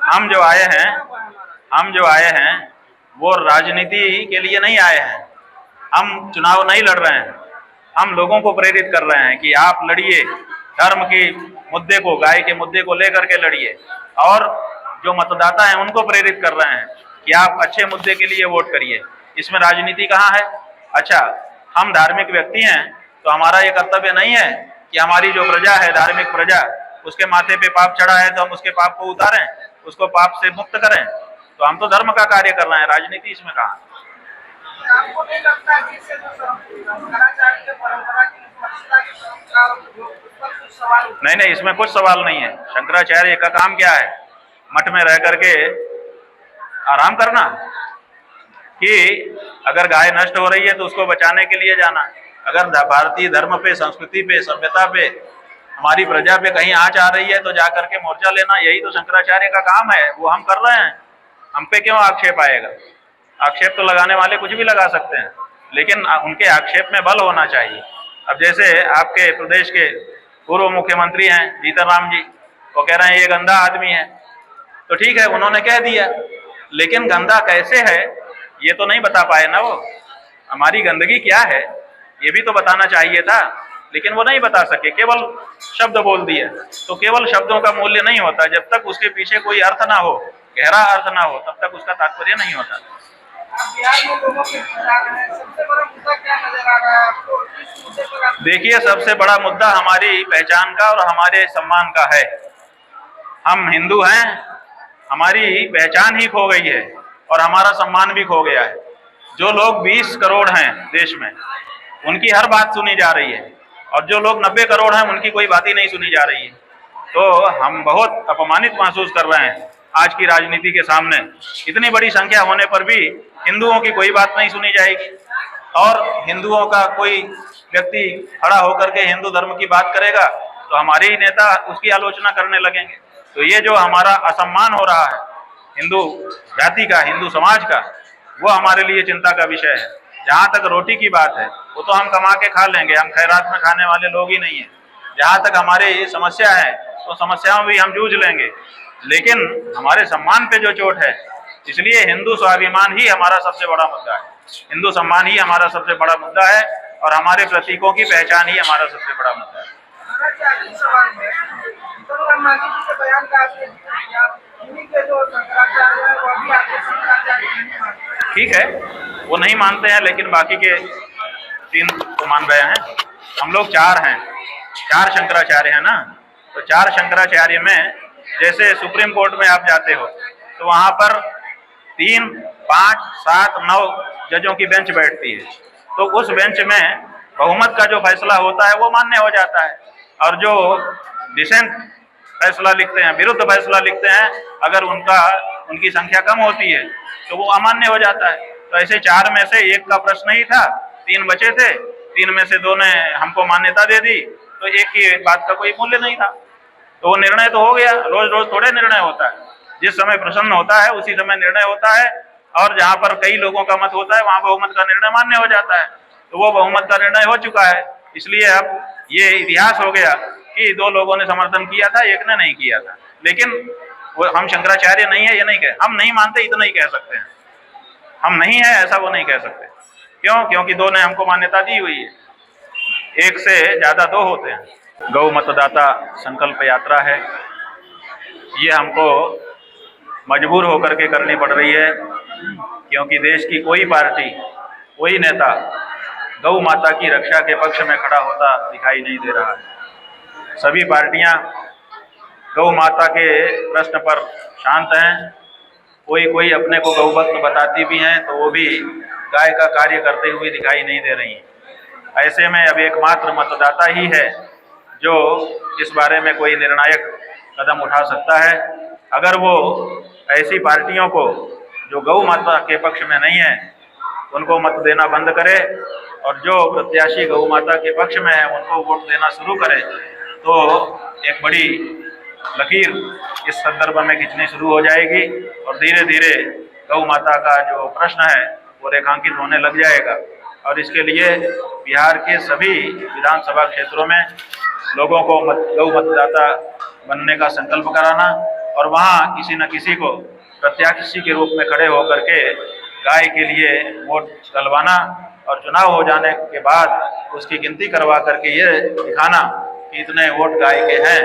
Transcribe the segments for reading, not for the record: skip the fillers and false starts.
हम जो आए हैं हम जो आए हैं वो राजनीति के लिए नहीं आए हैं। हम चुनाव नहीं लड़ रहे हैं। हम लोगों को प्रेरित कर रहे हैं कि आप लड़िए, धर्म के मुद्दे को, गाय के मुद्दे को लेकर के लड़िए। और जो मतदाता हैं उनको प्रेरित कर रहे हैं कि आप अच्छे मुद्दे के लिए वोट करिए। इसमें राजनीति कहाँ है? अच्छा, हम धार्मिक व्यक्ति हैं तो हमारा ये कर्तव्य नहीं है कि हमारी जो प्रजा है, धार्मिक प्रजा, उसके माथे पे पाप चढ़ा है तो हम उसके पाप को उतारें, उसको पाप से मुक्त करें। तो हम तो धर्म का कार्य कर रहे हैं, राजनीति इसमें कहाँ? आपको नहीं लगता कि इससे जो शंकराचार्य की परंपरा की महत्ता की परंपरा उस पर कुछ सवाल? नहीं नहीं, इसमें कुछ सवाल नहीं है। शंकराचार्य का काम क्या है? मठ में रह करके आराम करना, कि अगर गाय नष्ट हो रही है तो उसको बचाने के लिए जाना। अगर भारतीय धर्म पे, संस्कृति पे, सभ्यता पे, हमारी प्रजा पे कहीं आंच आ रही है तो जाकर के मोर्चा लेना, यही तो शंकराचार्य का काम है। वो हम कर रहे हैं। हम पे क्यों आक्षेप आएगा? आक्षेप तो लगाने वाले कुछ भी लगा सकते हैं, लेकिन उनके आक्षेप में बल होना चाहिए। अब जैसे आपके प्रदेश के पूर्व मुख्यमंत्री हैं जीतनराम जी, वो कह रहे हैं ये गंदा आदमी है, तो ठीक है, उन्होंने कह दिया, लेकिन गंदा कैसे है ये तो नहीं बता पाए ना वो। हमारी गंदगी क्या है ये भी तो बताना चाहिए था, लेकिन वो नहीं बता सके, केवल शब्द बोल दिए। तो केवल शब्दों का मूल्य नहीं होता, जब तक उसके पीछे कोई अर्थ ना हो, गहरा अर्थ ना हो, तब तक उसका तात्पर्य नहीं होता। बिहार में लोगों के इंतजार है, सबसे बड़ा मुद्दा क्या नजर आ रहा है आपको? इस मुद्दे पर आप देखिए, सबसे बड़ा मुद्दा हमारी पहचान का और हमारे सम्मान का है। हम हिंदू हैं, हमारी पहचान ही खो गई है और हमारा सम्मान भी खो गया है। जो लोग 20 करोड़ हैं देश में, उनकी हर बात सुनी जा रही है, और जो लोग 90 करोड़ हैं उनकी कोई बात ही नहीं सुनी जा रही है। तो हम बहुत अपमानित महसूस कर रहे हैं आज की राजनीति के सामने। इतनी बड़ी संख्या होने पर भी हिंदुओं की कोई बात नहीं सुनी जाएगी, और हिंदुओं का कोई व्यक्ति खड़ा होकर के हिंदू धर्म की बात करेगा तो हमारे ही नेता उसकी आलोचना करने लगेंगे। तो ये जो हमारा असम्मान हो रहा है हिंदू जाति का, हिंदू समाज का, वो हमारे लिए चिंता का विषय है। जहाँ तक रोटी की बात है, वो तो हम कमा के खा लेंगे, हम खैरात में खाने वाले लोग ही नहीं है। जहाँ तक हमारी समस्या है तो समस्याओं भी हम जूझ लेंगे, लेकिन हमारे सम्मान पे जो चोट है, इसलिए हिंदू स्वाभिमान ही हमारा सबसे बड़ा मुद्दा है। हिंदू सम्मान ही हमारा सबसे बड़ा मुद्दा है, और हमारे प्रतीकों की पहचान ही हमारा सबसे बड़ा मुद्दा है। हमारा क्या आखिरी सवाल है, जीतनराम मांझी जी के बयान का आपने जिक्र किया, उन्हीं के जो शंकराचार्य है वो भी आपके शंकराचार्य नहीं मानते? ठीक है, वो नहीं मानते हैं, लेकिन बाकी के 3 तो मान रहे हैं। हम लोग 4 हैं, 4 शंकराचार्य हैं ना। तो 4 शंकराचार्य में, जैसे सुप्रीम कोर्ट में आप जाते हो तो वहां पर 3, 5, 7, 9 जजों की बेंच बैठती है। तो उस बेंच में बहुमत का जो फैसला होता है वो मान्य हो जाता है, और जो डिसेंट फैसला लिखते हैं, विरुद्ध फैसला लिखते हैं, अगर उनकी संख्या कम होती है तो वो अमान्य हो जाता है। तो ऐसे 4 में से 1 का प्रश्न ही था, 3 बचे थे, 3 में से 2 ने हमको मान्यता दे दी, तो 1 की बात का कोई मूल्य नहीं था। तो वो निर्णय तो हो गया। रोज रोज थोड़े निर्णय होता है, जिस समय प्रसन्न होता है उसी समय निर्णय होता है, और जहाँ पर कई लोगों का मत होता है वहां बहुमत का निर्णय मान्य हो जाता है। तो वो बहुमत का निर्णय हो चुका है, इसलिए अब ये इतिहास हो गया कि 2 लोगों ने समर्थन किया था, 1 ने नहीं किया था। लेकिन वो हम शंकराचार्य नहीं है ये नहीं कह, हम नहीं मानते इतना ही कह सकते हैं। हम नहीं है ऐसा वो नहीं कह सकते। क्यों? क्योंकि 2 ने हमको मान्यता दी हुई है, 1 से ज्यादा 2 होते हैं। गौ मतदाता संकल्प यात्रा है, ये हमको मजबूर होकर के करनी पड़ रही है, क्योंकि देश की कोई पार्टी, कोई नेता गौ माता की रक्षा के पक्ष में खड़ा होता दिखाई नहीं दे रहा है। सभी पार्टियां गौ माता के प्रश्न पर शांत हैं। कोई अपने को गौ भक्त बताती भी हैं तो वो भी गाय का कार्य करते हुए दिखाई नहीं दे रही हैं। ऐसे में अब एकमात्र मतदाता ही है जो इस बारे में कोई निर्णायक कदम उठा सकता है। अगर वो ऐसी पार्टियों को जो गौ माता के पक्ष में नहीं है उनको मत देना बंद करे, और जो प्रत्याशी गौ माता के पक्ष में है उनको वोट देना शुरू करे, तो एक बड़ी लकीर इस संदर्भ में खींचनी शुरू हो जाएगी, और धीरे धीरे गौ माता का जो प्रश्न है वो रेखांकित होने लग जाएगा। और इसके लिए बिहार के सभी विधानसभा क्षेत्रों में लोगों को गौ मतदाता बनने का संकल्प कराना और वहाँ किसी न किसी को प्रत्याशी के रूप में खड़े होकर के गाय के लिए वोट डलवाना और चुनाव हो जाने के बाद उसकी गिनती करवा करके ये दिखाना कि इतने वोट गाय के हैं,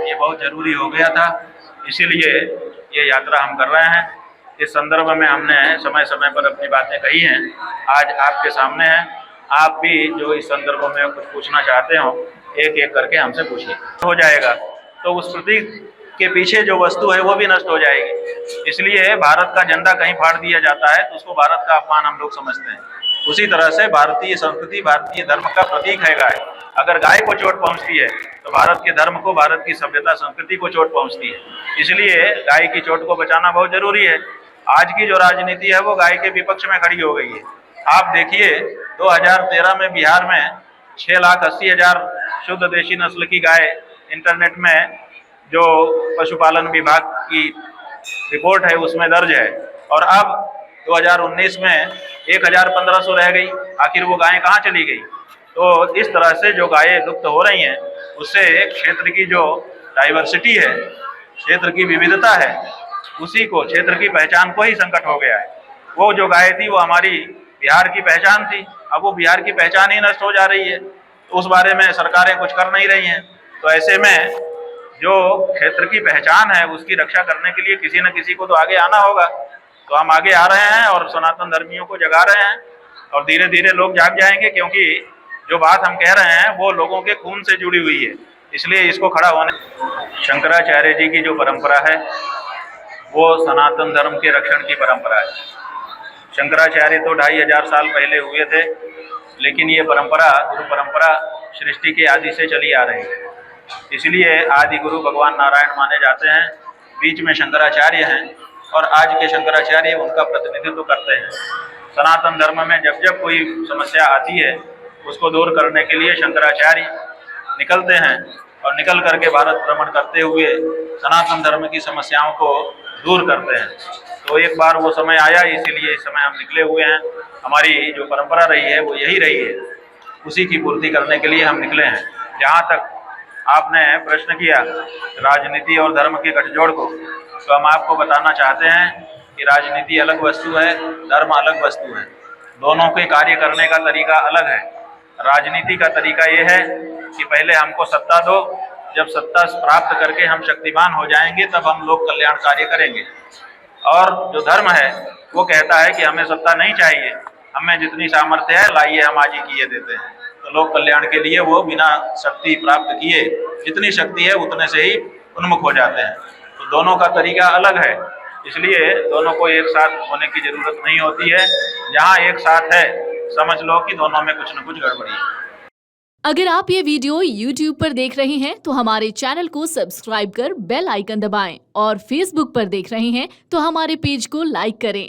ये बहुत ज़रूरी हो गया था। इसीलिए ये यात्रा हम कर रहे हैं। इस संदर्भ में हमने समय समय पर अपनी बातें कही हैं, आज आपके सामने हैं। आप भी जो इस संदर्भ में कुछ पूछना चाहते हो, एक एक करके हमसे पूछिए। हो जाएगा तो उस प्रतीक के पीछे जो वस्तु है वो भी नष्ट हो जाएगी। इसलिए भारत का झंडा कहीं फाड़ दिया जाता है तो उसको भारत का अपमान हम लोग समझते हैं। उसी तरह से भारतीय संस्कृति, भारतीय धर्म का प्रतीक है गाय। अगर गाय को चोट पहुंचती है तो भारत के धर्म को, भारत की सभ्यता संस्कृति को चोट पहुंचती है। इसलिए गाय की चोट को बचाना बहुत जरूरी है। आज की जो राजनीति है वो गाय के विपक्ष में खड़ी हो गई है। आप देखिए 2013 में बिहार में 6,80,000 शुद्ध देशी नस्ल की गाय इंटरनेट में जो पशुपालन विभाग की रिपोर्ट है उसमें दर्ज है, और अब 2019 में 1,1500 रह गई। आखिर वो गायें कहाँ चली गई? तो इस तरह से जो गायें लुप्त हो रही हैं उससे क्षेत्र की जो डाइवर्सिटी है, क्षेत्र की विविधता है, उसी को, क्षेत्र की पहचान को ही संकट हो गया है। वो जो गाय थी वो हमारी बिहार की पहचान थी, अब वो बिहार की पहचान ही नष्ट हो जा रही है। तो उस बारे में सरकारें कुछ कर नहीं रही हैं। तो ऐसे में जो क्षेत्र की पहचान है उसकी रक्षा करने के लिए किसी न किसी को तो आगे आना होगा। तो हम आगे आ रहे हैं और सनातन धर्मियों को जगा रहे हैं, और धीरे धीरे लोग जाग जाएंगे, क्योंकि जो बात हम कह रहे हैं वो लोगों के खून से जुड़ी हुई है। इसलिए इसको खड़ा होने, शंकराचार्य जी की जो परंपरा है वो सनातन धर्म के रक्षण की परंपरा है। शंकराचार्य तो 2500 साल पहले हुए थे, लेकिन ये परंपरा, गुरु परंपरा सृष्टि के आदि से चली आ रही है। इसलिए आदि गुरु भगवान नारायण माने जाते हैं, बीच में शंकराचार्य हैं, और आज के शंकराचार्य उनका प्रतिनिधित्व करते हैं। सनातन धर्म में जब जब कोई समस्या आती है उसको दूर करने के लिए शंकराचार्य निकलते हैं, और निकल करके भारत भ्रमण करते हुए सनातन धर्म की समस्याओं को दूर करते हैं। तो एक बार वो समय आया, इसीलिए इस समय हम निकले हुए हैं। हमारी जो परंपरा रही है वो यही रही है, उसी की पूर्ति करने के लिए हम निकले हैं। जहाँ तक आपने प्रश्न किया राजनीति और धर्म के गठजोड़ को, तो हम आपको बताना चाहते हैं कि राजनीति अलग वस्तु है, धर्म अलग वस्तु है। दोनों के कार्य करने का तरीका अलग है। राजनीति का तरीका ये है कि पहले हमको सत्ता दो, जब सत्ता प्राप्त करके हम शक्तिमान हो जाएंगे तब हम लोग कल्याण कार्य करेंगे। और जो धर्म है वो कहता है कि हमें सत्ता नहीं चाहिए, हमें जितनी सामर्थ्य है लाइए, हम आज ही किए देते हैं। तो लोक कल्याण के लिए वो बिना शक्ति प्राप्त किए, जितनी शक्ति है उतने से ही उन्मुख हो जाते हैं। तो दोनों का तरीका अलग है, इसलिए दोनों को एक साथ होने की जरूरत नहीं होती है। जहाँ एक साथ है समझ लो कि दोनों में कुछ न कुछ गड़बड़ी है। अगर आप ये वीडियो YouTube पर देख रहे हैं तो हमारे चैनल को सब्सक्राइब कर बेल आइकन दबाएं, और Facebook पर देख रहे हैं तो हमारे पेज को लाइक करें।